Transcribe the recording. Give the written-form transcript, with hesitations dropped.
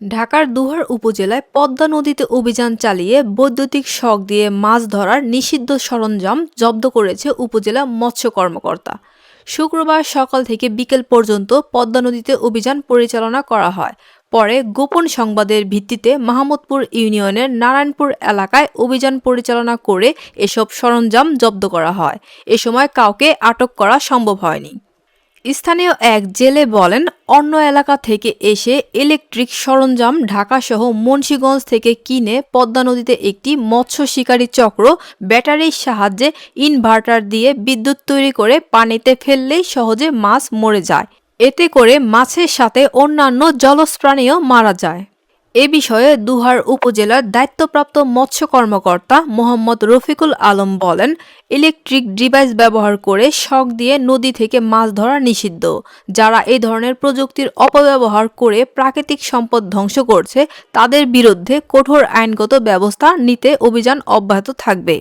ঢাকার দুহার উপজেলায় পদ্মা নদীতে অভিযান চালিয়ে বৈদ্যুতিক শক দিয়ে মাছ ধরার নিষিদ্ধ সরঞ্জাম জব্দ করেছে উপজেলা মৎস্য কর্মকর্তা। শুক্রবার সকাল থেকে বিকেল পর্যন্ত পদ্মা নদীতে অভিযান পরিচালনা করা হয়। পরে গোপন সংবাদের ভিত্তিতে মাহমুদপুর ইউনিয়নের নারায়ণপুর এলাকায় অভিযান পরিচালনা করে এসব সরঞ্জাম জব্দ করা হয়। এ সময় কাউকে আটক করা সম্ভব হয়নি। স্থানীয় এক জেলে বলেন, অন্য এলাকা থেকে এসে ইলেকট্রিক সরঞ্জাম ঢাকাসহ মুন্সিগঞ্জ থেকে কিনে পদ্মা নদীতে একটি মৎস্য শিকারী চক্র ব্যাটারির সাহায্যে ইনভার্টার দিয়ে বিদ্যুৎ তৈরি করে পানিতে ফেললেই সহজে মাছ মরে যায়। এতে করে মাছের সাথে অন্যান্য জলজ প্রাণীও মারা যায়। এ বিষয়ে দুহার উপজেলার দায়িত্বপ্রাপ্ত মৎস্য কর্মকর্তা মোহাম্মদ রফিকুল আলম বলেন, ইলেকট্রিক ডিভাইস ব্যবহার করে শক দিয়ে নদী থেকে মাছ ধরা নিষিদ্ধ। যারা এই ধরনের প্রযুক্তির অপব্যবহার করে প্রাকৃতিক সম্পদ ধ্বংস করছে তাদের বিরুদ্ধে কঠোর আইনগত ব্যবস্থা নিতে অভিযান অব্যাহত থাকবে।